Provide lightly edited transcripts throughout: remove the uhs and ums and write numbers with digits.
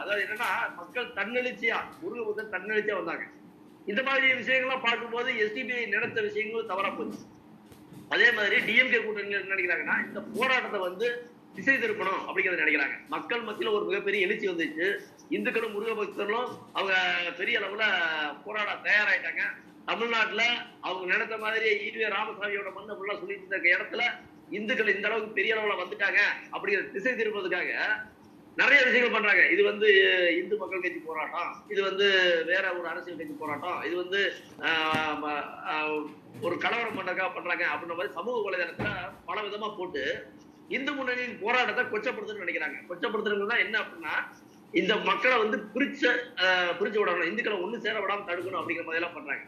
அதாவது என்னன்னா மக்கள் தன்னெழுச்சியா முருகபக்தர் தன்னெழுச்சியா வந்தாங்க. இந்த மாதிரி விஷயங்கள்லாம் பார்க்கும்போது எஸ்டிபிஐ நினைத்த விஷயங்களும் தவறா போச்சு. அதே மாதிரி டிஎம்கே கூட்டணியில் என்ன நினைக்கிறாங்கன்னா இந்த போராட்டத்தை வந்து திசை திருப்பணும் அப்படிங்கிறத நினைக்கிறாங்க. மக்கள் மத்தியில் ஒரு மிகப்பெரிய எழுச்சி வந்துச்சு. இந்துக்களும் முருக பக்தர்களும் அவங்க பெரிய அளவுல போராட தயாராயிட்டாங்க. தமிழ்நாட்டுல அவங்க நினைத்த மாதிரி ஈவே ராமசாமியோட மண்ணை ஃபுல்லா சொல்லிட்டு இருக்க இடத்துல இந்துக்கள் இந்த அளவுக்கு பெரிய அளவுல வந்துட்டாங்க அப்படிங்கிற திசை திருப்பதுக்காக நிறைய விஷயங்கள் பண்றாங்க. இது வந்து இந்து மக்கள் கட்சி போராட்டம், இது வந்து வேற ஒரு அரசியல் கட்சி போராட்டம், இது வந்து ஒரு கலவரம் பண்றாங்க அப்படின்ற மாதிரி சமூக வலைதளத்துல பல விதமா போட்டு இந்து முன்னணியின் போராட்டத்தை கொச்சப்படுத்துன்னு நினைக்கிறாங்க. கொச்சப்படுத்துறதுன்னா என்ன அப்படின்னா இந்த மக்களை வந்து பிரிச்சு விடணும், இந்துக்களை ஒண்ணு சேர விடாம தடுக்கணும் அப்படிங்கிற மாதிரி எல்லாம் பண்றாங்க.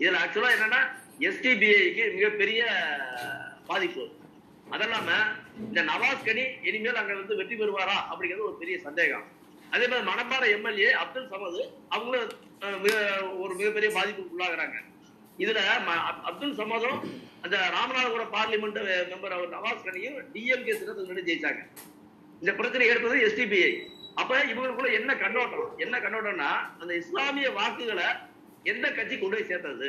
இதுல ஆக்சுவலா என்னன்னா எஸ்டிபிஐக்கு மிகப்பெரிய பாதிப்பு. அதெல்லாம இந்த நவாஸ் கனி இனிமேல் அங்க வந்து வெற்றி பெறுவாரா அப்படிங்கிறது ஒரு பெரிய சந்தேகம். அதே மாதிரி மணப்பாறை எம்எல்ஏ அப்துல் சமது அவங்களும் ஒரு மிகப்பெரிய பாதிப்புக்கு உள்ளாகிறாங்க. இதுல அப்துல் சமதும் அந்த ராமநாதபுரம் பார்லிமெண்ட் மெம்பர் அவர் நவாஸ் கனியும் டிஎம்கே சின்னத்துக்கு ஜெயிச்சாங்க. இந்த பிரச்சனை எடுத்தது எஸ்டிபிஐ. அப்ப இவங்களுக்குள்ள என்ன கண்ணோட்டம்னா அந்த இஸ்லாமிய வாக்குகளை எந்த கட்சி கொண்டு போய் சேர்த்தது,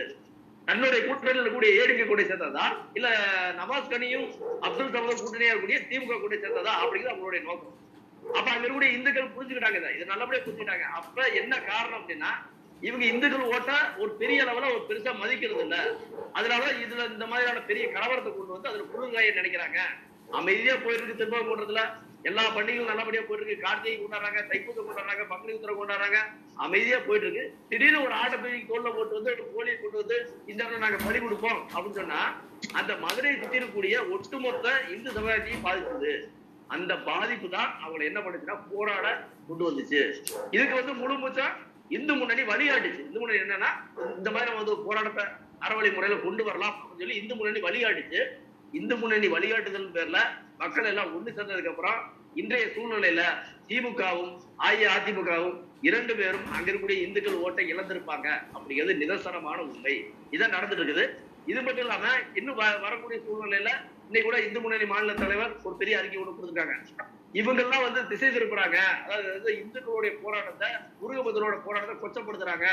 தன்னுடைய கூட்டணியில் கூடிய ஏடிஎம்கே கூட சேர்த்ததா இல்ல நவாஸ் கனியும் அப்துல் சமதும் கூட்டணியா கூடிய திமுக கூட சேர்த்ததா அப்படிங்கிறது அவங்களுடைய நோக்கம். அப்ப அங்க இருக்கக்கூடிய இந்துக்கள் புரிஞ்சுக்கிட்டாங்க, இது நல்லபடியா புரிஞ்சுக்கிட்டாங்க. அப்ப என்ன காரணம் அப்படின்னா இவங்க இந்துக்கள் ஓட்ட ஒரு பெரிய அளவுல ஒரு பெருசா மதிக்கிறது இல்ல. அதனால இதுல இந்த மாதிரியான பெரிய கலவரத்தை கொண்டு வந்து அதுல புழுங்காய நினைக்கிறாங்க. அமைதியா போயிருக்கு திருப்பரங்குன்றத்துல எல்லா பண்டிகைகளும் நல்லபடியா போயிட்டு இருக்கு. கார்த்திகை கொண்டாடுறாங்க, தைப்பூசம் கொண்டாடுறாங்க, பக்னி உத்தரவு கொண்டாடுறாங்க, அமைதியா போயிட்டு இருக்கு. திடீர்னு ஒரு ஆட்டை போய் தோல்ல போட்டு வந்து கோழியை கொண்டு வந்து இந்த நாங்க பலி கொடுப்போம் அப்படின்னு சொன்னா அந்த மதுரையை சுற்றி இருக்கக்கூடிய ஒட்டுமொத்த இந்து சமுதாயத்தையும் பாதிச்சது. அந்த பாதிப்பு தான் அவங்களை என்ன பண்ணுச்சுன்னா போராட கொண்டு வந்துச்சு. இதுக்கு வந்து முழு மூச்சா இந்து முன்னணி வழிகாட்டுச்சு. இந்து முன்னணி என்னன்னா இந்த மாதிரி வந்து போராட்டத்தை அறவழி முறையில கொண்டு வரலாம் அப்படின்னு சொல்லி இந்து முன்னணி வழிகாட்டுச்சு. இந்து முன்னணி வழிகாட்டுதல் பேர்ல மக்கள் எல்லாம் ஒண்ணு சேர்ந்ததுக்கு அப்புறம் இன்றைய சூழ்நிலையில திமுகவும் அஇஅதிமுகவும் இரண்டு பேரும் அங்க இருக்கக்கூடிய இந்துக்கள் ஓட்டை இழந்திருப்பாங்க அப்படிங்கிறது நிதர்சனமான உண்மை. இதான் நடந்துட்டு இருக்குது. இது மட்டும் இல்லாம இன்னும் வரக்கூடிய சூழ்நிலையில இன்னைக்கு கூட இந்து முன்னணி மாநில தலைவர் ஒரு பெரிய அறிக்கை ஒன்று கொடுத்துருக்காங்க. இவங்கெல்லாம் வந்து திசை திருப்புறாங்க, அதாவது இந்துக்களுடைய போராட்டத்தை முருகபக்தரோட போராட்டத்தை கொச்சப்படுத்துறாங்க.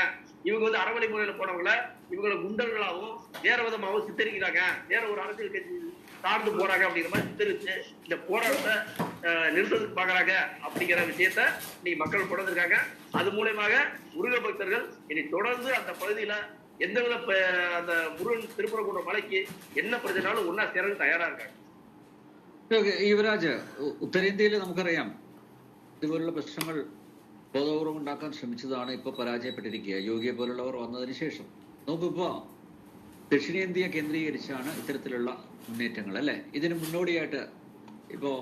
இவங்க வந்து அறவழி முறையில போனவங்களை இவங்களை குண்டர்களாகவும் வேற விதமாகவும் சித்தரிக்கிறாங்க, வேற ஒரு அரசியல் கட்சி சார்ந்து போறாங்க அப்படிங்கிற மாதிரி சித்தரிச்சு இந்த போராட்டத்தை நிறுத்தத்துக்கு பாக்குறாங்க அப்படிங்கிற விஷயத்த இன்னைக்கு மக்கள் தொடர்ந்துருக்காங்க. அது மூலயமாக முருக பக்தர்கள் இனி தொடர்ந்து அந்த பகுதியில எந்தவித அந்த முருகன் திருப்பரங்குன்ற மலைக்கு என்ன பிரச்சனாலும் ஒன்னா சேரது തയ്യാറാ இருக்காங்க. യുവരാജ്, ഉത്തരേന്ത്യയിൽ നമുക്കറിയാം ഇതുപോലുള്ള പ്രശ്നങ്ങൾ ബോധപൂർവം ഉണ്ടാക്കാൻ ശ്രമിച്ചതാണ് ഇപ്പൊ പരാജയപ്പെട്ടിരിക്കുക യോഗിയെ പോലുള്ളവർ വന്നതിന് ശേഷം. നോക്കിപ്പോ ദക്ഷിണേന്ത്യ കേന്ദ്രീകരിച്ചാണ് ഇത്തരത്തിലുള്ള മുന്നേറ്റങ്ങൾ അല്ലെ. ഇതിന് മുന്നോടിയായിട്ട് ഇപ്പോ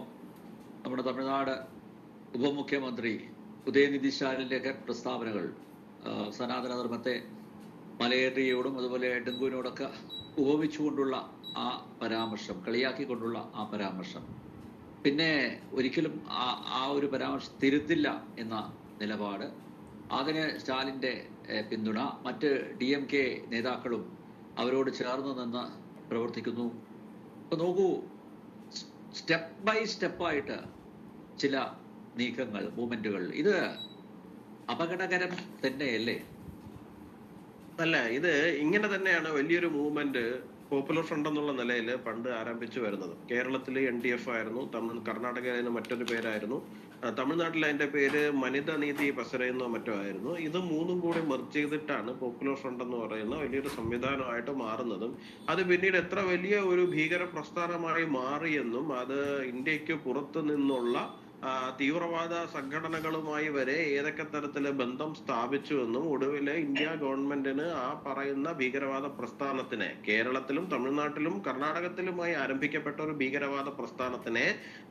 നമ്മുടെ തമിഴ്നാട് ഉപമുഖ്യമന്ത്രി ഉദയനിധി സ്റ്റാലിന്റെ ഒക്കെ പ്രസ്താവനകൾ സനാതന ധർമ്മത്തെ മലയേറിയോടും അതുപോലെ ഡെങ്കുവിനോടൊക്കെ ഉപമിച്ചുകൊണ്ടുള്ള ആ പരാമർശം, കളിയാക്കിക്കൊണ്ടുള്ള ആ പരാമർശം, പിന്നെ ഒരിക്കലും ആ ഒരു പരാമർശം തിരുത്തില്ല എന്ന നിലപാട്, അതിന് സ്റ്റാലിന്റെ പിന്തുണ, മറ്റ് DMK നേതാക്കളും അവരോട് ചേർന്ന് നിന്ന് പ്രവർത്തിക്കുന്നു. അപ്പൊ നോക്കൂ, സ്റ്റെപ്പ് ബൈ സ്റ്റെപ്പായിട്ട് ചില നീക്കങ്ങൾ, മൂവ്മെന്റുകൾ, ഇത് അപകടകരം തന്നെയല്ലേ? അല്ല, ഇത് ഇങ്ങനെ തന്നെയാണ് വലിയൊരു മൂവ്മെന്റ് പോപ്പുലർ ഫ്രണ്ട് എന്നുള്ള നിലയിൽ പണ്ട് ആരംഭിച്ചു വരുന്നത്. കേരളത്തിൽ NDF ആയിരുന്നു, കർണാടകയിൽ മറ്റൊരു പേരായിരുന്നു, തമിഴ്നാട്ടിൽ അതിന്റെ പേര് മനിത നീതി പസരയെന്നോ മറ്റോ ആയിരുന്നു. ഇത് മൂന്നും കൂടി മെർജ് ചെയ്തിട്ടാണ് പോപ്പുലർ ഫ്രണ്ട് എന്ന് പറയുന്ന വലിയൊരു സംവിധാനമായിട്ട് മാറുന്നതും അത് പിന്നീട് എത്ര വലിയ ഒരു ഭീകര പ്രസ്ഥാനമായി മാറിയെന്നും അത് ഇന്ത്യക്ക് പുറത്തു നിന്നുള്ള തീവ്രവാദ സംഘടനകളുമായി വരെ ഏതൊക്കെ തരത്തില് ബന്ധം സ്ഥാപിച്ചുവെന്നും ഒടുവില് ഇന്ത്യ ഗവൺമെന്റിന് ആ പറയുന്ന ഭീകരവാദ പ്രസ്ഥാനത്തിനെ, കേരളത്തിലും തമിഴ്നാട്ടിലും കർണാടകത്തിലുമായി ആരംഭിക്കപ്പെട്ട ഒരു ഭീകരവാദ പ്രസ്ഥാനത്തിനെ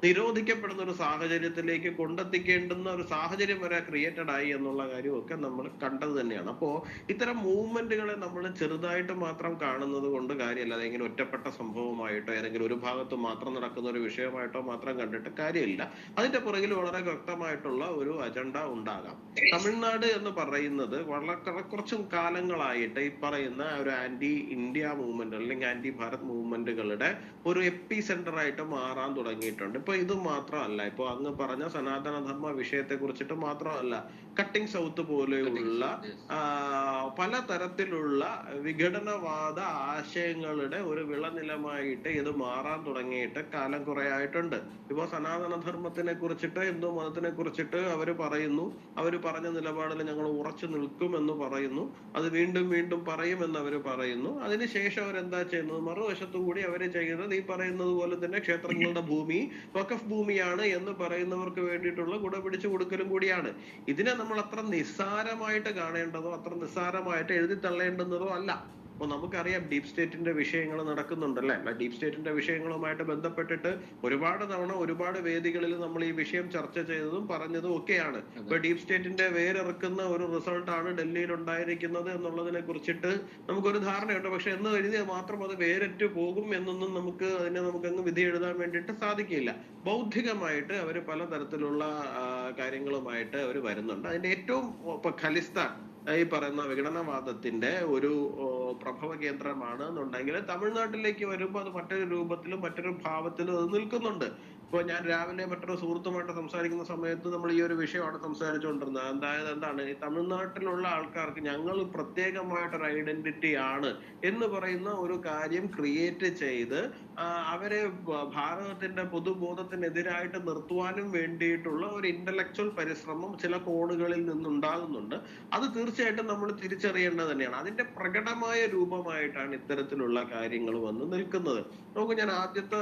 നിരോധിക്കപ്പെടുന്ന ഒരു സാഹചര്യത്തിലേക്ക് കൊണ്ടെത്തിക്കേണ്ടുന്ന ഒരു സാഹചര്യം വരെ ക്രിയേറ്റഡ് ആയി എന്നുള്ള കാര്യമൊക്കെ നമ്മൾ കണ്ടത് തന്നെയാണ്. അപ്പോ ഇത്തരം മൂവ്മെന്റുകളെ നമ്മൾ ചെറുതായിട്ട് മാത്രം കാണുന്നത് കൊണ്ട് കാര്യമല്ല. അതെങ്കിലും ഒറ്റപ്പെട്ട സംഭവമായിട്ടോ ഏതെങ്കിലും ഒരു ഭാഗത്ത് മാത്രം നടക്കുന്ന ഒരു വിഷയമായിട്ടോ മാത്രം കണ്ടിട്ട് കാര്യമില്ല. അതിന്റെ പുറകിൽ വളരെ വ്യക്തമായിട്ടുള്ള ഒരു അജണ്ട ഉണ്ടാകാം. തമിഴ്നാട് എന്ന് പറയുന്നത് വളരെ കുറച്ച് കാലങ്ങളായിട്ട് ഈ പറയുന്ന ഒരു ആന്റി ഇന്ത്യ മൂവ്മെന്റ് അല്ലെങ്കിൽ ആന്റി ഭാരത് മൂവ്മെന്റുകളുടെ ഒരു എപ്പി സെന്റർ ആയിട്ട് മാറാൻ തുടങ്ങിയിട്ടുണ്ട്. ഇപ്പൊ ഇത് മാത്രമല്ല, ഇപ്പൊ അങ്ങ് പറഞ്ഞ സനാതനധർമ്മ വിഷയത്തെ കുറിച്ചിട്ട് മാത്രമല്ല, കട്ടിംഗ് സൗത്ത് പോലെയുള്ള പലതരത്തിലുള്ള വിഘടനവാദ ആശയങ്ങളുടെ ഒരു വിളനിലമായിട്ട് ഇത് മാറാൻ തുടങ്ങിയിട്ട് കാലം കുറെ ആയിട്ടുണ്ട്. ഇപ്പൊ സനാതനധർമ്മത്തിനെ കുറിച്ചിട്ട്, ഹിന്ദു മതത്തിനെ കുറിച്ചിട്ട് അവര് പറയുന്നു, അവര് പറഞ്ഞ നിലപാടിൽ ഞങ്ങൾ ഉറച്ചു നിൽക്കും എന്ന് പറയുന്നു, അത് വീണ്ടും വീണ്ടും പറയുമെന്ന് അവര് പറയുന്നു. അതിനുശേഷം അവരെന്താ ചെയ്യുന്നത്, മറുവശത്തു കൂടി അവര് ചെയ്യുന്നത് ഈ പറയുന്നത് പോലെ തന്നെ ക്ഷേത്രങ്ങളുടെ ഭൂമി വഖഫ് ഭൂമിയാണ് എന്ന് പറയുന്നവർക്ക് വേണ്ടിയിട്ടുള്ള കുട പിടിച്ചു കൊടുക്കലും കൂടിയാണ്. ഇതിനെ നമ്മൾ അത്ര നിസ്സാരമായിട്ട് കാണേണ്ടതോ അത്ര നിസ്സാരമായിട്ട് എഴുതി തള്ളേണ്ടുന്നതോ അല്ല. അപ്പൊ നമുക്കറിയാം ഡീപ് സ്റ്റേറ്റിന്റെ വിഷയങ്ങൾ നടക്കുന്നുണ്ടല്ലേ. ഡീപ് സ്റ്റേറ്റിന്റെ വിഷയങ്ങളുമായിട്ട് ബന്ധപ്പെട്ടിട്ട് ഒരുപാട് തവണ ഒരുപാട് വേദികളിൽ നമ്മൾ ഈ വിഷയം ചർച്ച ചെയ്തതും പറഞ്ഞതും ഒക്കെയാണ്. ഇപ്പൊ ഡീപ് സ്റ്റേറ്റിന്റെ വേരിറക്കുന്ന ഒരു റിസൾട്ടാണ് ഡൽഹിയിൽ ഉണ്ടായിരിക്കുന്നത് എന്നുള്ളതിനെ കുറിച്ചിട്ട് നമുക്കൊരു ധാരണയുണ്ട്. പക്ഷെ എന്ന് കരുതിയാൽ മാത്രം അത് വേരറ്റ് പോകും എന്നൊന്നും നമുക്കങ്ങ് വിധി എഴുതാൻ വേണ്ടിയിട്ട് സാധിക്കില്ല. ബൗദ്ധികമായിട്ട് അവർ പലതരത്തിലുള്ള കാര്യങ്ങളുമായിട്ട് അവർ വരുന്നുണ്ട്. അതിന്റെ ഏറ്റവും ഖലിസ്ഥാൻ ഈ പറയുന്ന വിഘടനവാദത്തിന്റെ ഒരു പ്രഭവ കേന്ദ്രമാണ് എന്നുണ്ടെങ്കിൽ തമിഴ്നാട്ടിലേക്ക് വരുമ്പോൾ അത് മറ്റൊരു രൂപത്തിലും മറ്റൊരു ഭാവത്തിലും അത് നിൽക്കുന്നുണ്ട്. ഇപ്പൊ ഞാൻ രാവിലെ മറ്റൊരു സുഹൃത്തുമായിട്ട് സംസാരിക്കുന്ന സമയത്ത് നമ്മൾ ഈ ഒരു വിഷയമാണ് സംസാരിച്ചുകൊണ്ടിരുന്നത്. അതായത് എന്താണ്, ഈ തമിഴ്നാട്ടിലുള്ള ആൾക്കാർക്ക് ഞങ്ങൾ പ്രത്യേകമായിട്ടൊരു ഐഡന്റിറ്റി ആണ് എന്ന് പറയുന്ന ഒരു കാര്യം ക്രിയേറ്റ് ചെയ്ത് അവരെ ഭാരതത്തിന്റെ പൊതുബോധത്തിനെതിരായിട്ട് നിർത്തുവാനും വേണ്ടിയിട്ടുള്ള ഒരു ഇന്റലക്ച്വൽ പരിശ്രമം ചില കോണുകളിൽ നിന്നുണ്ടാകുന്നുണ്ട്. അത് തീർച്ചയായിട്ടും നമ്മൾ തിരിച്ചറിയേണ്ടത് തന്നെയാണ്. അതിന്റെ പ്രകടമായ രൂപമായിട്ടാണ് ഇത്തരത്തിലുള്ള കാര്യങ്ങൾ വന്ന് നിൽക്കുന്നത്. നമുക്ക് ഞാൻ ആദ്യത്തെ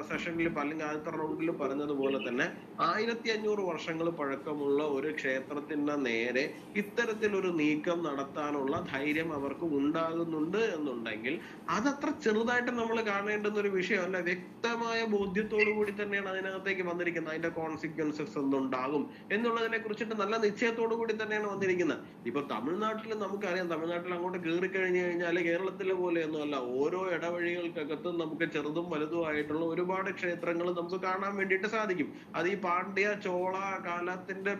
സെഷനിൽ അല്ലെങ്കിൽ ആദ്യത്തെ റൗണ്ടിൽ പറഞ്ഞതുപോലെ തന്നെ 1500 വർഷങ്ങൾ പഴക്കമുള്ള ഒരു ക്ഷേത്രത്തിന്റെ നേരെ ഇത്തരത്തിലൊരു നീക്കം നടത്താനുള്ള ധൈര്യം അവർക്ക് ഉണ്ടാകുന്നുണ്ട് എന്നുണ്ടെങ്കിൽ അതത്ര ചെറുതായിട്ട് നമ്മൾ കാണേണ്ടുന്ന ഒരു വിഷയമല്ല. വ്യക്തമായ ബോധ്യത്തോടു കൂടി തന്നെയാണ് അതിനകത്തേക്ക് വന്നിരിക്കുന്നത്. അതിന്റെ കോൺസിക്വൻസസ് എന്തുണ്ടാകും എന്നുള്ളതിനെ കുറിച്ചിട്ട് നല്ല നിശ്ചയത്തോടു കൂടി തന്നെയാണ് വന്നിരിക്കുന്നത്. ഇപ്പൊ തമിഴ്നാട്ടിൽ നമുക്കറിയാം, തമിഴ്നാട്ടിൽ അങ്ങോട്ട് കയറി കഴിഞ്ഞു കഴിഞ്ഞാൽ കേരളത്തിലെ പോലെയൊന്നും അല്ല. ഓരോ ഇടവഴികൾക്കകത്തും നമുക്ക് ചെറുതും വലുതുമായിട്ടുള്ള ഒരുപാട് ക്ഷേത്രങ്ങൾ നമുക്ക് കാണാൻ വേണ്ടിയിട്ട് സാധിക്കും. അത് ഈ പാണ്ഡ്യ ചോള കാലത്തിന്റെ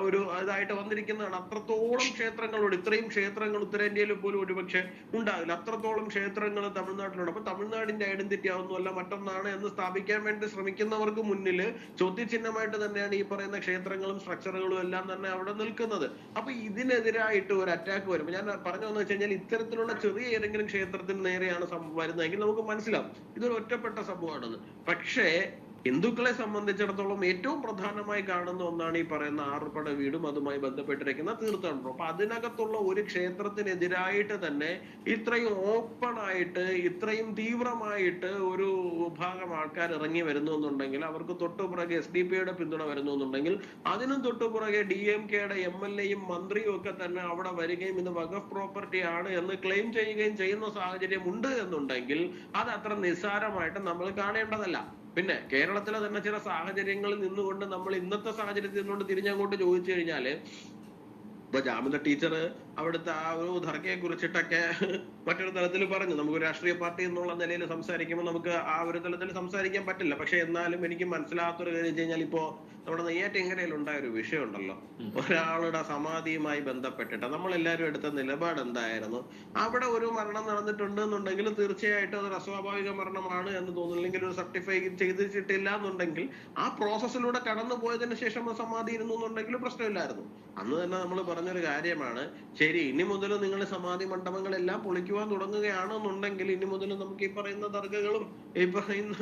ഒരു ഇതായിട്ട് വന്നിരിക്കുന്നതാണ്. അത്രത്തോളം ക്ഷേത്രങ്ങളോട്, ഇത്രയും ക്ഷേത്രങ്ങൾ ഉത്തരേന്ത്യയിൽ പോലും ഒരുപക്ഷെ ഉണ്ടാവില്ല. അത്രത്തോളം ക്ഷേത്രങ്ങൾ തമിഴ്നാട്ടിലുണ്ട്. അപ്പൊ തമിഴ്നാടിന്റെ ഐഡന്റിറ്റി ആവുന്നല്ല മറ്റൊന്നാണ് എന്ന് സ്ഥാപിക്കാൻ വേണ്ടി ശ്രമിക്കുന്നവർക്ക് മുന്നിൽ ചോദ്യചിഹ്നമായിട്ട് തന്നെയാണ് ഈ പറയുന്ന ക്ഷേത്രങ്ങളും സ്ട്രക്ചറുകളും എല്ലാം തന്നെ അവിടെ നിൽക്കുന്നത്. അപ്പൊ ഇതിനെതിരായിട്ട് ഒരു അറ്റാക്ക് വരുമ്പോൾ ഞാൻ പറഞ്ഞു വന്നു വെച്ച് കഴിഞ്ഞാൽ ഇത്തരത്തിലുള്ള ചെറിയ ഏതെങ്കിലും ക്ഷേത്രത്തിന് നേരെയാണ് വരുന്നതെങ്കിൽ നമുക്ക് മനസ്സിലാവും ഇതൊരു ഒറ്റപ്പെട്ട സംഭവമാണെന്ന്. പക്ഷേ ഹിന്ദുക്കളെ സംബന്ധിച്ചിടത്തോളം ഏറ്റവും പ്രധാനമായി കാണുന്ന ഒന്നാണ് ഈ പറയുന്ന ആറുപട വീടും അതുമായി ബന്ധപ്പെട്ടിരിക്കുന്ന തീർത്ഥാടനം. അപ്പൊ അതിനകത്തുള്ള ഒരു ക്ഷേത്രത്തിനെതിരായിട്ട് തന്നെ ഇത്രയും ഓപ്പൺ ആയിട്ട് ഇത്രയും തീവ്രമായിട്ട് ഒരു വിഭാഗം ആൾക്കാർ ഇറങ്ങി വരുന്നു എന്നുണ്ടെങ്കിൽ, അവർക്ക് തൊട്ടുപുറകെ SDP-യുടെ പിന്തുണ വരുന്നു എന്നുണ്ടെങ്കിൽ, അതിനും തൊട്ടുപുറകെ DMK-യുടെ MLA-യും മന്ത്രിയും ഒക്കെ തന്നെ അവിടെ വരികയും ഇത് വഖഫ് പ്രോപ്പർട്ടി ആണ് എന്ന് ക്ലെയിം ചെയ്യുകയും ചെയ്യുന്ന സാഹചര്യം ഉണ്ട് എന്നുണ്ടെങ്കിൽ അത് അത്ര നിസ്സാരമായിട്ട് നമ്മൾ കാണേണ്ടതല്ല. പിന്നെ കേരളത്തിലെ തന്നെ ചില സാഹചര്യങ്ങളിൽ നിന്നുകൊണ്ട് നമ്മൾ ഇന്നത്തെ സാഹചര്യത്തിൽ നിന്നുകൊണ്ട് തിരിഞ്ഞങ്ങോട്ട് ചോദിച്ചു കഴിഞ്ഞാല്, ഇപ്പൊ ജാമിദ ടീച്ചർ അവിടുത്തെ ആ ഒരു ദർഗയെ കുറിച്ചിട്ടൊക്കെ മറ്റൊരു തലത്തിൽ പറഞ്ഞു. നമുക്ക് രാഷ്ട്രീയ പാർട്ടി എന്നുള്ള നിലയിൽ സംസാരിക്കുമ്പോൾ നമുക്ക് ആ ഒരു തലത്തിൽ സംസാരിക്കാൻ പറ്റില്ല. പക്ഷെ എന്നാലും എനിക്ക് മനസ്സിലാത്തൊരു കാര്യം വെച്ച് കഴിഞ്ഞാൽ, ഇപ്പോ നമ്മുടെ നെയ്യാറ്റിൻകരയിൽ ഉണ്ടായ ഒരു വിഷയം ഉണ്ടല്ലോ, ഒരാളുടെ സമാധിയുമായി ബന്ധപ്പെട്ടിട്ട് നമ്മളെല്ലാവരും എടുത്ത നിലപാട് എന്തായിരുന്നു? അവിടെ ഒരു മരണം നടന്നിട്ടുണ്ട് എന്നുണ്ടെങ്കിൽ തീർച്ചയായിട്ടും അത് അസ്വാഭാവിക മരണമാണ് എന്ന് തോന്നുന്നില്ലെങ്കിൽ, ഒരു സർട്ടിഫൈ ചെയ്തിട്ടില്ല എന്നുണ്ടെങ്കിൽ ആ പ്രോസസ്സിലൂടെ കടന്നു പോയതിനു ശേഷം സമാധി ഇരുന്നു എന്നുണ്ടെങ്കിൽ പ്രശ്നമില്ലായിരുന്നു. അന്ന് തന്നെ നമ്മൾ പറഞ്ഞൊരു കാര്യമാണ്, ശരി ഇനി മുതൽ നിങ്ങൾ സമാധി മണ്ഡപങ്ങളെല്ലാം പൊളിക്കുവാൻ തുടങ്ങുകയാണെന്നുണ്ടെങ്കിൽ ഇനി മുതൽ നമുക്ക് ഈ പറയുന്ന ദർഗകളും ഈ പറയുന്ന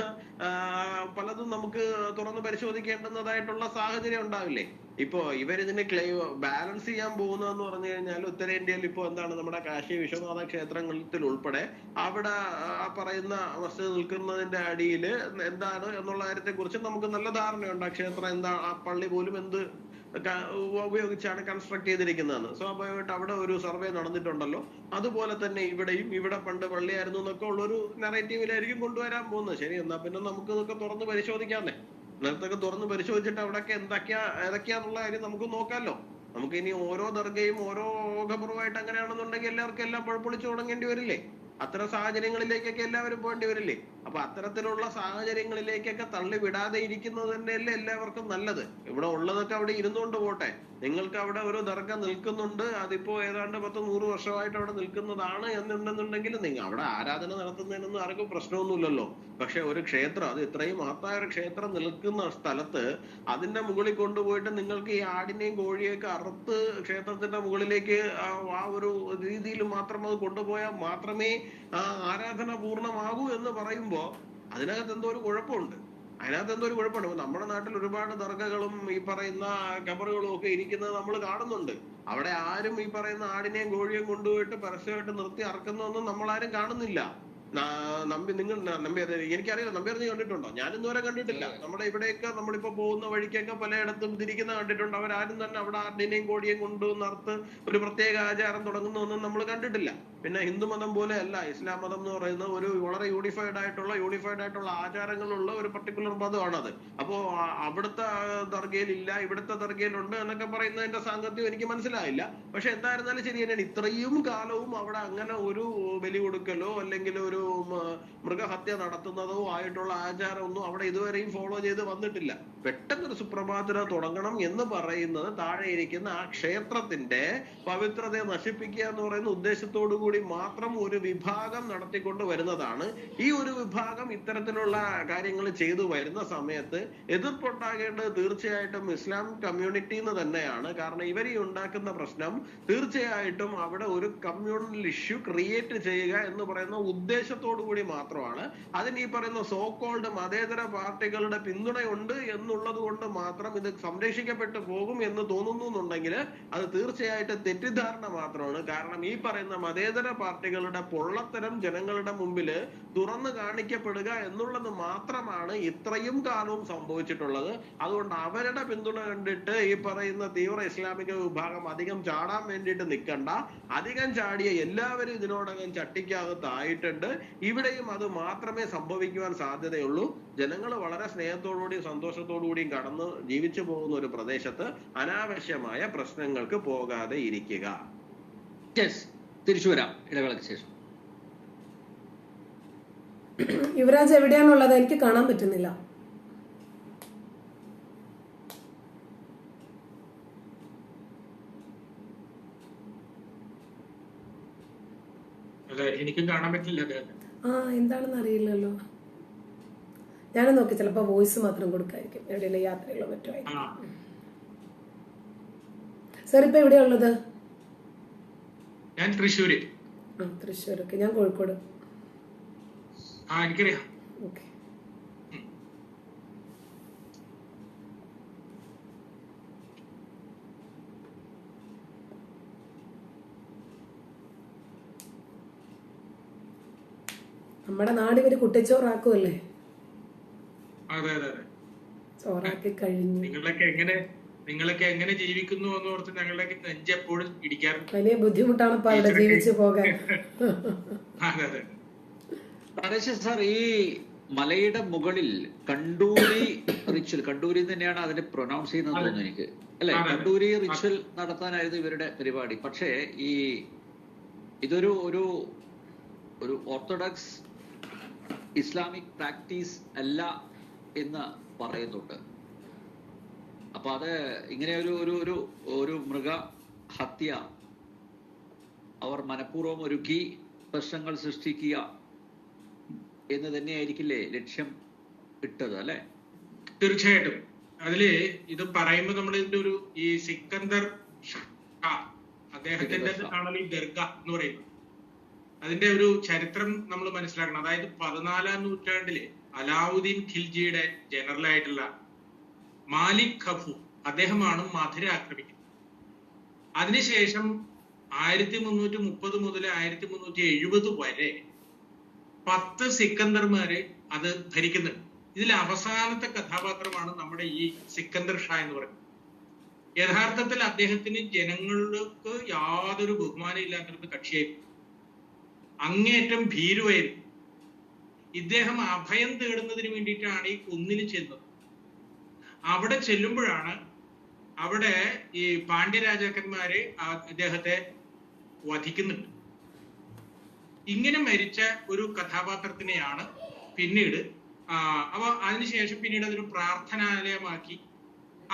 പലതും നമുക്ക് തുറന്ന് പരിശോധിക്കേണ്ടുന്നതായിട്ടുള്ള സാഹചര്യം ഉണ്ടാവില്ലേ? ഇപ്പോ ഇവരിതിനെ ബാലൻസ് ചെയ്യാൻ പോകുന്നതെന്ന് പറഞ്ഞു കഴിഞ്ഞാൽ, ഉത്തരേന്ത്യയിൽ ഇപ്പോ എന്താണ്, നമ്മുടെ കാശി വിശ്വനാഥ ക്ഷേത്രത്തിൽ ഉൾപ്പെടെ അവിടെ ആ പറയുന്ന മസ്ജിദ് നിൽക്കുന്നതിന്റെ അടിയിൽ എന്താണ് എന്നുള്ള കാര്യത്തെ കുറിച്ച് നമുക്ക് നല്ല ധാരണയുണ്ട്. ആ ക്ഷേത്രം എന്താ, ആ പള്ളി പോലും എന്ത് ഉപയോഗിച്ചാണ് കൺസ്ട്രക്ട് ചെയ്തിരിക്കുന്നതെന്ന്. സ്വാഭാവികമായിട്ട് അവിടെ ഒരു സർവേ നടന്നിട്ടുണ്ടല്ലോ. അതുപോലെ തന്നെ ഇവിടെയും, ഇവിടെ പണ്ട് പള്ളിയായിരുന്നു എന്നൊക്കെ ഉള്ളൊരു നെറേറ്റീവിലായിരിക്കും കൊണ്ടുവരാൻ പോകുന്നത്. ശരി, എന്നാ പിന്നെ നമുക്ക് ഇതൊക്കെ തുറന്ന് പരിശോധിക്കാന്നേ. നേരത്തൊക്കെ തുറന്ന് പരിശോധിച്ചിട്ട് അവിടെയൊക്കെ ഏതൊക്കെയാന്നുള്ള കാര്യം നമുക്ക് നോക്കാമല്ലോ. നമുക്ക് ഇനി ഓരോ ദർഗയും ഓരോ ഖബറുമായിട്ട് അങ്ങനെയാണെന്നുണ്ടെങ്കിൽ എല്ലാവർക്കും എല്ലാം പൊളിച്ചു തുടങ്ങേണ്ടി വരില്ലേ? അത്തരം സാഹചര്യങ്ങളിലേക്കൊക്കെ എല്ലാവരും പോകേണ്ടി വരില്ലേ? അപ്പൊ അത്തരത്തിലുള്ള സാഹചര്യങ്ങളിലേക്കൊക്കെ തള്ളിവിടാതെ ഇരിക്കുന്നത് തന്നെയല്ലേ എല്ലാവർക്കും നല്ലത്. ഇവിടെ ഉള്ളതൊക്കെ അവിടെ ഇരുന്നുകൊണ്ട് പോട്ടെ. നിങ്ങൾക്ക് അവിടെ ഒരു ദർഗ നിൽക്കുന്നുണ്ട്, അതിപ്പോ ഏതാണ്ട് 10-100 വർഷമായിട്ട് അവിടെ നിൽക്കുന്നതാണ് എന്നുണ്ടെന്നുണ്ടെങ്കിൽ നിങ്ങൾ അവിടെ ആരാധന നടത്തുന്നതിനൊന്നും ആർക്കും പ്രശ്നമൊന്നുമില്ലല്ലോ. പക്ഷെ ഒരു ക്ഷേത്രം, അത് ഇത്രയും മഹത്തായ ഒരു ക്ഷേത്രം നിൽക്കുന്ന സ്ഥലത്ത് അതിന്റെ മുകളിൽ കൊണ്ടുപോയിട്ട് നിങ്ങൾക്ക് ഈ ആടിനെയും കോഴിയൊക്കെ അറുത്ത് ക്ഷേത്രത്തിന്റെ മുകളിലേക്ക് ആ ഒരു രീതിയിൽ മാത്രം അത് കൊണ്ടുപോയാൽ മാത്രമേ ആ ആരാധന പൂർണ്ണമാകൂ എന്ന് പറയുമ്പോ അതിനകത്ത് എന്തോ ഒരു കുഴപ്പമുണ്ട്. നമ്മുടെ നാട്ടിൽ ഒരുപാട് ദർഗകളും ഈ പറയുന്ന ഖബറുകളും ഒക്കെ ഇരിക്കുന്നത് നമ്മൾ കാണുന്നുണ്ട്. അവിടെ ആരും ഈ പറയുന്ന ആടിനെയും കോഴിയെയും കൊണ്ടുപോയിട്ട് പരസ്യമായിട്ട് നിർത്തി അറക്കുന്നൊന്നും നമ്മളാരും കാണുന്നില്ല. എനിക്കറിയില്ല, നമ്പ്യാർ നീ കണ്ടിട്ടുണ്ടോ? ഞാൻ ഇന്നുവരെ കണ്ടിട്ടില്ല. നമ്മുടെ ഇവിടെയൊക്കെ നമ്മളിപ്പോ പോകുന്ന വഴിക്കൊക്കെ പലയിടത്തും തിരിക്കുന്ന കണ്ടിട്ടുണ്ട്. അവരാരും തന്നെ അവിടെ ആടിനെയും കോഴിയെയും കൊണ്ടുവന്ന് അറുത്ത് ഒരു പ്രത്യേക ആചാരം തുടങ്ങുന്നൊന്നും നമ്മൾ കണ്ടിട്ടില്ല. പിന്നെ ഹിന്ദു മതം പോലെ അല്ല ഇസ്ലാം മതം എന്ന് പറയുന്നത്. ഒരു വളരെ യൂണിഫൈഡ് ആയിട്ടുള്ള ആചാരങ്ങളുള്ള ഒരു പർട്ടിക്കുലർ മതമാണത്. അപ്പോ അവിടുത്തെ ദർഗയിൽ ഇല്ല, ഇവിടുത്തെ ദർഗയിലുണ്ട് എന്നൊക്കെ പറയുന്നതിന്റെ സാങ്കത്യം എനിക്ക് മനസ്സിലായില്ല. പക്ഷെ എന്തായിരുന്നാലും ശരി തന്നെയാണ്, ഇത്രയും കാലവും അവിടെ അങ്ങനെ ഒരു ബലി കൊടുക്കലോ അല്ലെങ്കിൽ ഒരു മൃഗഹത്യ നടത്തുന്നതോ ആയിട്ടുള്ള ആചാരമൊന്നും അവിടെ ഇതുവരെയും ഫോളോ ചെയ്ത് വന്നിട്ടില്ല. പെട്ടെന്നൊരു സുപ്രഭാതത്തിന് തുടങ്ങണം എന്ന് പറയുന്നത് താഴെ ഇരിക്കുന്ന ആ ക്ഷേത്രത്തിന്റെ പവിത്രതയെ നശിപ്പിക്കുക എന്ന് പറയുന്ന ഉദ്ദേശത്തോടു കൂടി മാത്രം ഒരു വിഭാഗം നടത്തിക്കൊണ്ട് വരുന്നതാണ്. ഈ ഒരു വിഭാഗം ഇത്തരത്തിലുള്ള കാര്യങ്ങൾ ചെയ്തു വരുന്ന സമയത്ത് എതിർപ്പുണ്ടാകേണ്ടത് തീർച്ചയായിട്ടും ഇസ്ലാം കമ്മ്യൂണിറ്റി എന്ന് തന്നെയാണ്. കാരണം ഇവർ ഈ ഉണ്ടാക്കുന്ന പ്രശ്നം തീർച്ചയായിട്ടും അവിടെ ഒരു കമ്മ്യൂണൽ ഇഷ്യൂ ക്രിയേറ്റ് ചെയ്യുക എന്ന് പറയുന്ന ഉദ്ദേശത്തോടു കൂടി മാത്രമാണ്. അതിന് ഈ പറയുന്ന സോ കോൾഡ് മതേതര പാർട്ടികളുടെ പിന്തുണയുണ്ട് എന്നുള്ളത് കൊണ്ട് മാത്രം ഇത് സംരക്ഷിക്കപ്പെട്ടു പോകും എന്ന് തോന്നുന്നു എന്നുണ്ടെങ്കിൽ അത് തീർച്ചയായിട്ടും തെറ്റിദ്ധാരണ മാത്രമാണ്. കാരണം ഈ പറയുന്ന മതേതര പാർട്ടികളുടെ പൊള്ളത്തരം ജനങ്ങളുടെ മുമ്പില് തുറന്നു കാണിക്കപ്പെടുക എന്നുള്ളത് മാത്രമാണ് ഇത്രയും കാലവും സംഭവിച്ചിട്ടുള്ളത്. അതുകൊണ്ട് അവരുടെ പിന്തുണ കണ്ടിട്ട് ഈ പറയുന്ന തീവ്ര ഇസ്ലാമിക വിഭാഗം അധികം ചാടാൻ വേണ്ടിയിട്ട് നിൽക്കണ്ട. അധികം ചാടിയ എല്ലാവരും ഇതിനോടകം ചട്ടിക്കകത്തായിട്ടുണ്ട്. ഇവിടെയും അത് മാത്രമേ സംഭവിക്കുവാൻ സാധ്യതയുള്ളൂ. ജനങ്ങൾ വളരെ സ്നേഹത്തോടുകൂടിയും സന്തോഷത്തോടുകൂടിയും കടന്ന് ജീവിച്ചു പോകുന്ന ഒരു പ്രദേശത്ത് അനാവശ്യമായ പ്രശ്നങ്ങൾക്ക് പോകാതെ ഇരിക്കുക. തിരിച്ചു വരാം ഇടവേളയ്ക്ക് ശേഷം. യുവരാജ് എവിടെയാണുള്ളത്? എനിക്ക് കാണാൻ പറ്റുന്നില്ല. എനിക്കും കാണാൻ പറ്റില്ല. എന്താണെന്ന് അറിയില്ലല്ലോ. ഞാനും നോക്കി, ചിലപ്പോ വോയിസ് മാത്രം കൊടുക്കായിരിക്കും. എവിടെയുള്ള യാത്രകളോ മറ്റോ ആയിരിക്കും. സാർ ഇപ്പൊ എവിടെയാ ഉള്ളത്? ഞാൻ തൃശ്ശൂര്. തൃശ്ശൂരൊക്കെ. ഞാൻ കോഴിക്കോട്. എനിക്കറിയാം. ഓക്കെ. നമ്മുടെ നാട് ഇവര് കുട്ടിച്ചോറാക്കുമല്ലേ? ചോറാക്കി കഴിഞ്ഞു. നിങ്ങളൊക്കെ എങ്ങനെ ജീവിക്കുന്നു എന്ന് ഓർത്ത് ഞങ്ങളുടെ നെഞ്ച് എപ്പോഴും ഇടിക്കാറുണ്ട്. വലിയ ബുദ്ധിമുട്ടാണ് ഇപ്പൊ അവിടെ ജീവിച്ചു പോകാൻ. സാർ, ഈ മലയുടെ മുകളിൽ കണ്ടൂരി റിച്വൽ, കണ്ടൂരി തന്നെയാണ് അതിനെ പ്രൊനൗൺസ് ചെയ്യുന്നത് തോന്നുന്നു എനിക്ക്, അല്ലെ? കണ്ടൂരി റിച്വൽ നടത്താനായിരുന്നു ഇവരുടെ പരിപാടി. പക്ഷേ ഇതൊരു ഒരു ഒരു ഓർത്തഡോക്സ് ഇസ്ലാമിക് പ്രാക്ടീസ് അല്ല എന്ന് പറയുന്നുണ്ട്. അപ്പൊ അത് ഇങ്ങനെ ഒരു മൃഗഹത്യ അവർ മനഃപൂർവ്വം ഒരുക്കി പ്രശ്നങ്ങൾ സൃഷ്ടിക്കുക എന്ന് തന്നെയായിരിക്കില്ലേ ലക്ഷ്യം ഇട്ടത്, അല്ലെ? തീർച്ചയായിട്ടും. അതില് ഇത് പറയുമ്പോ നമ്മൾ ഇതിന്റെ ഈ സിക്കന്ദർ അദ്ദേഹത്തിന്റെ ആണല്ലോ ഈ ദർഗ എന്ന് പറയുന്നത്. അതിന്റെ ഒരു ചരിത്രം നമ്മൾ മനസ്സിലാക്കണം. അതായത് 14-ാം നൂറ്റാണ്ടില് അലാവുദ്ദീൻ ഖിൽജിയുടെ ജനറൽ ആയിട്ടുള്ള മാലിക് കഫൂർ അദ്ദേഹമാണ് മധുര ആക്രമിക്കുന്നത്. അതിനുശേഷം 1330 മുതൽ 1370 വരെ 10 സിക്കന്ദർമാര് അത് ഭരിക്കുന്നുണ്ട്. ഇതിൽ അവസാനത്തെ കഥാപാത്രമാണ് നമ്മുടെ ഈ സിക്കന്ദർ ഷാ എന്ന് പറയുന്നത്. യഥാർത്ഥത്തിൽ അദ്ദേഹത്തിന് ജനങ്ങൾക്ക് യാതൊരു ബഹുമാനം ഇല്ലാത്തൊരു കക്ഷിയായിരുന്നു. അങ്ങേയറ്റം ഭീരുവായിരുന്നു. ഇദ്ദേഹം അഭയം തേടുന്നതിന് വേണ്ടിയിട്ടാണ് ഈ കുന്നിൽ ചെന്നത്. അവിടെ ചെല്ലുമ്പോഴാണ് അവിടെ ഈ പാണ്ഡ്യരാജാക്കന്മാര് ഇദ്ദേഹത്തെ വധിക്കുന്നുണ്ട്. ഇങ്ങനെ മരിച്ച ഒരു കഥാപാത്രത്തിനെയാണ് പിന്നീട് അപ്പൊ അതിനുശേഷം പിന്നീട് അതൊരു പ്രാർത്ഥനാലയമാക്കി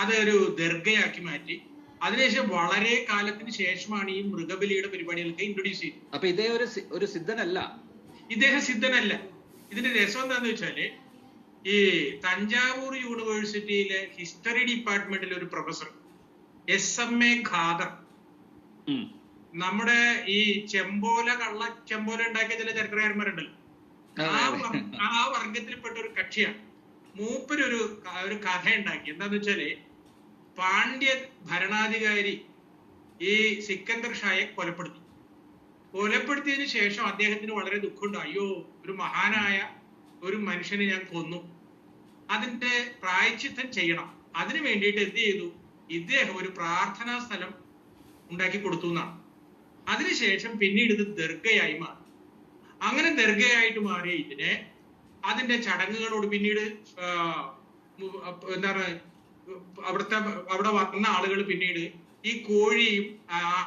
അതൊരു ദർഗയാക്കി മാറ്റി. അതിനുശേഷം വളരെ കാലത്തിന് ശേഷമാണ് ഈ മൃഗബലിയുടെ പരിപാടികൾക്ക് ഇൻട്രൊഡ്യൂസ് ചെയ്തത്. അപ്പൊ ഇതേ ഒരു സിദ്ധനല്ല, ഇദ്ദേഹം സിദ്ധനല്ല. ഇതിന്റെ രസം എന്താന്ന് വെച്ചാല് ഈ തഞ്ചാവൂർ യൂണിവേഴ്സിറ്റിയിലെ ഹിസ്റ്ററി ഡിപ്പാർട്ട്മെന്റിലെ ഒരു പ്രൊഫസർ SMA ഖാദർ, നമ്മുടെ ഈ ചെമ്പോല ഉണ്ടാക്കിയ ചില ചരിത്രകാരന്മാരുണ്ടല്ലോ, ആ വർഗത്തിൽപ്പെട്ട ഒരു കക്ഷിയാണ്. മൂപ്പരൊരു കഥ ഉണ്ടാക്കി. എന്താന്ന് വെച്ചാല് പാണ്ഡ്യ ഭരണാധികാരി ഈ സിക്കന്ദർ ഷായെ കൊലപ്പെടുത്തിയതിനു ശേഷം അദ്ദേഹത്തിന് വളരെ ദുഃഖമുണ്ട്. അയ്യോ, ഒരു മഹാനായ ഒരു മനുഷ്യനെ ഞാൻ കൊന്നു, അതിന്റെ പ്രായശ്ചിത്തം ചെയ്യണം. അതിനു വേണ്ടിയിട്ട് എന്ത് ചെയ്തു, ഇദ്ദേഹം ഒരു പ്രാർത്ഥനാ സ്ഥലം ഉണ്ടാക്കി കൊടുത്തു എന്നാണ്. അതിനുശേഷം പിന്നീട് ഇത് ദർഗയായി മാറി. അങ്ങനെ ദർഗയായിട്ട് മാറിയ ഇതിനെ അതിന്റെ ചടങ്ങുകളോട് പിന്നീട് എന്താണ് അവിടെ വന്ന ആളുകൾ പിന്നീട് ഈ കോഴിയും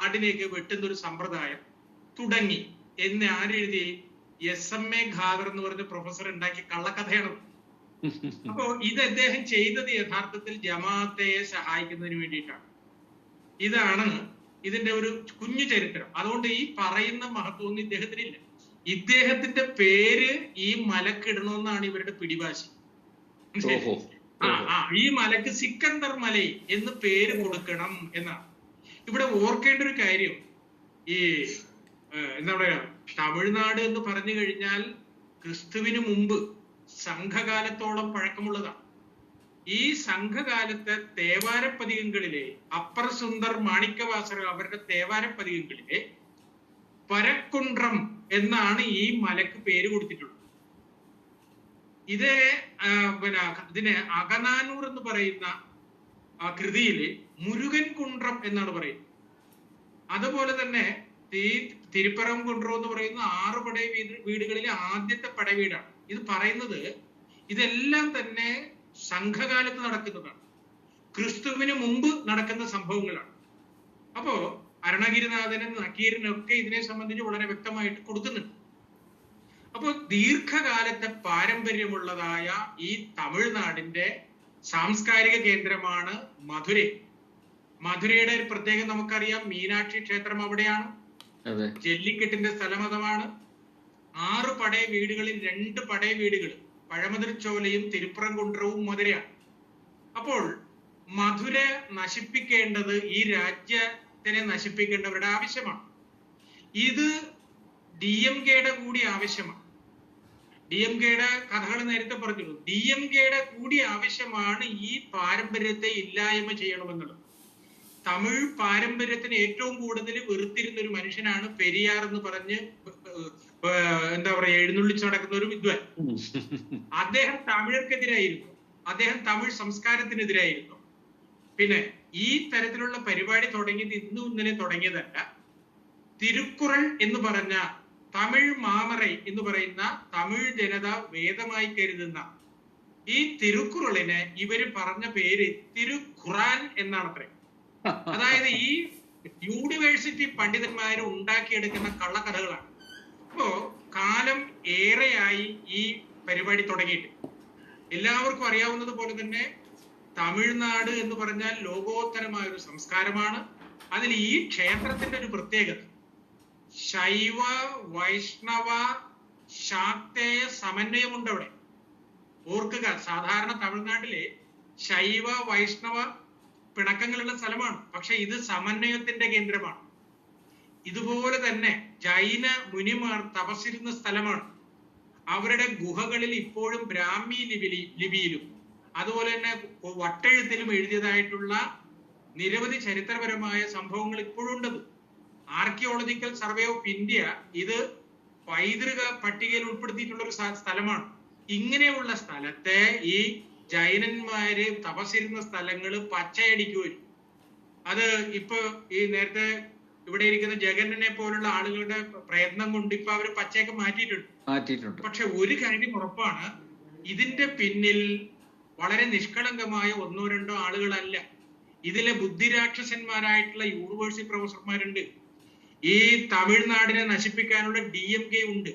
ആടിനെയൊക്കെ വെട്ടുന്ന ഒരു സമ്പ്രദായം തുടങ്ങി എന്ന് ആരെഴുതി? SMA ഖാദർ എന്ന് പറഞ്ഞ പ്രൊഫസർ ഉണ്ടാക്കിയ കള്ളക്കഥയാണ്. അപ്പോ ഇത് അദ്ദേഹം ചെയ്തത് യഥാർത്ഥത്തിൽ ജമാഅത്തെ സഹായിക്കുന്നതിന് വേണ്ടിയിട്ടാണ്. ഇതാണ് ഇതിന്റെ ഒരു കുഞ്ഞു ചരിത്രം. അതുകൊണ്ട് ഈ പറയുന്ന മഹത്വമൊന്നും ഇദ്ദേഹത്തിനില്ല. ഇദ്ദേഹത്തിന്റെ പേര് ഈ മലക്കിടണമെന്നാണ് ഇവരുടെ പിടിവാശി. ഈ മലക്ക് സിക്കന്ദർ മല എന്ന് പേര് കൊടുക്കണം എന്നാണ്. ഇവിടെ ഓർക്കേണ്ട ഒരു കാര്യം, ഈ എന്താ പറയാ, തമിഴ്നാട് എന്ന് പറഞ്ഞു കഴിഞ്ഞാൽ ക്രിസ്തുവിന് മുമ്പ് സംഘകാലത്തോളം പഴക്കമുള്ളതാണ്. ഈ സംഘകാലത്തെ തേവാരപ്പതികങ്ങളിലെ അപ്പർ സുന്ദർ മാണിക്യവാസർ അവരുടെ തേവാരപ്പതികങ്ങളിലെ പരക്കുണ്ട്രം എന്നാണ് ഈ മലക്ക് പേര് കൊടുത്തിട്ടുള്ളത്. ഇതിനെ അകനാനൂർ എന്ന് പറയുന്ന കൃതിയില് മുരുകൻ കുണ്ട്രം എന്നാണ് പറയുന്നത്. അതുപോലെ തന്നെ തിരുപ്പറം കുണ്ട്രം എന്ന് പറയുന്ന 6 പടയ വീടുകളിലെ ആദ്യത്തെ പടവീടാണ്. ഇത് പറയുന്നത് ഇതെല്ലാം തന്നെ സംഘകാലത്ത് നടക്കുന്നതാണ്, ക്രിസ്തുവിന് മുമ്പ് നടക്കുന്ന സംഭവങ്ങളാണ്. അപ്പോ അരുണഗിരിനാഥനും നക്കീരനും ഒക്കെ ഇതിനെ സംബന്ധിച്ച് വളരെ വ്യക്തമായിട്ട് കൊടുക്കുന്നുണ്ട്. അപ്പോൾ ദീർഘകാലത്തെ പാരമ്പര്യമുള്ളതായ ഈ തമിഴ്നാടിന്റെ സാംസ്കാരിക കേന്ദ്രമാണ് മധുരൈ. മധുരയുടെ ഒരു പ്രത്യേകം നമുക്കറിയാം, മീനാക്ഷി ക്ഷേത്രം അവിടെയാണ്, ജല്ലിക്കെട്ടിന്റെ സ്ഥലമതമാണ്. 6 പടയ വീടുകളിൽ 2 പടയ വീടുകൾ പഴമതിർച്ചോലയും തിരുപ്പറംകുണ്ട്രവും മധുരയാണ്. അപ്പോൾ മധുര നശിപ്പിക്കേണ്ടത് ഈ രാജ്യത്തിനെ നശിപ്പിക്കേണ്ടവരുടെ ആവശ്യമാണ്. ഇത് DMKയുടെ കൂടി ആവശ്യമാണ്. DMKയുടെ കഥകൾ നേരത്തെ പറഞ്ഞിരുന്നു. DMKയുടെ കൂടി ആവശ്യമാണ് ഈ പാരമ്പര്യത്തെ ഇല്ലായ്മ ചെയ്യണമെന്നുള്ളത്. തമിഴ് പാരമ്പര്യത്തിന് ഏറ്റവും കൂടുതൽ വെറുത്തിരുന്ന ഒരു മനുഷ്യനാണ് പെരിയാർ എന്ന് പറഞ്ഞ് എന്താ പറയാ എഴുന്നള്ളിച്ച് നടക്കുന്ന ഒരു വിദ്വാൻ. അദ്ദേഹം തമിഴർക്കെതിരായിരുന്നു, അദ്ദേഹം തമിഴ് സംസ്കാരത്തിനെതിരായിരുന്നു. പിന്നെ ഈ തരത്തിലുള്ള പരിപാടി തുടങ്ങിയത് ഇന്നലെ തുടങ്ങിയതല്ല. തിരുക്കുറൾ എന്ന് പറഞ്ഞ തമിഴ് മാമറൈ എന്ന് പറയുന്ന തമിഴ് ജനത വേദമായി കരുതുന്ന ഈ തിരുക്കുറളിനെ ഇവര് പറഞ്ഞ പേര് തിരുഖുറാൻ എന്നാണ് അത്രേ. അതായത് ഈ യൂണിവേഴ്സിറ്റി പണ്ഡിതന്മാര് ഉണ്ടാക്കിയെടുക്കുന്ന കള്ളക്കഥകളാണ്. അപ്പോ കാലം ഏറെയായി ഈ പരിപാടി തുടങ്ങിയിട്ട്. എല്ലാവർക്കും അറിയാവുന്നത് പോലെ തന്നെ തമിഴ്നാട് എന്ന് പറഞ്ഞാൽ ലോകോത്തരമായ ഒരു സംസ്കാരമാണ്. അതിൽ ഈ ക്ഷേത്രത്തിന്റെ ഒരു പ്രത്യേകത, ശൈവ വൈഷ്ണവ ശാക്തേയ സമന്വയമുണ്ട് അവിടെ. ഓർക്കുക, സാധാരണ തമിഴ്നാട്ടിലെ ശൈവ വൈഷ്ണവ പിണക്കങ്ങളുള്ള സ്ഥലമാണ്, പക്ഷെ ഇത് സമന്വയത്തിന്റെ കേന്ദ്രമാണ്. ഇതുപോലെ തന്നെ ജൈന മുനിമാർ തപസ്സിരുന്ന സ്ഥലമാണ്. അവരുടെ ഗുഹകളിൽ ഇപ്പോഴും ബ്രാഹ്മി ലിപിയിലും അതുപോലെ തന്നെ വട്ടെഴുത്തിലും എഴുതിയതായിട്ടുള്ള നിരവധി ചരിത്രപരമായ സംഭവങ്ങൾ ഇപ്പോഴും ഉണ്ടത്. ആർക്കിയോളജിക്കൽ സർവേ ഓഫ് ഇന്ത്യ ഇത് പൈതൃക പട്ടികയിൽ ഉൾപ്പെടുത്തിയിട്ടുള്ള ഒരു സ്ഥലമാണ്. ഇങ്ങനെയുള്ള സ്ഥലത്തെ ഈ ജൈനന്മാര് തപസ്സിരുന്ന സ്ഥലങ്ങള് പച്ചയടിക്കുവരും. അത് ഇപ്പൊ ഈ നേരത്തെ ഇവിടെ ഇരിക്കുന്ന ജഗന്നെ പോലുള്ള ആളുകളുടെ പ്രയത്നം കൊണ്ട് ഇപ്പൊ അവര് പച്ചയൊക്കെ മാറ്റിയിട്ടുണ്ട്. പക്ഷെ ഒരു കാര്യം ഉറപ്പാണ്, ഇതിന്റെ പിന്നിൽ വളരെ നിഷ്കളങ്കമായ 1-2 ആളുകളല്ല. ഇതിലെ ബുദ്ധിരാക്ഷസന്മാരായിട്ടുള്ള യൂണിവേഴ്സിറ്റി പ്രൊഫസർമാരുണ്ട്. ഈ തമിഴ്നാടിനെ നശിപ്പിക്കാനുള്ള DMK ഉണ്ട്.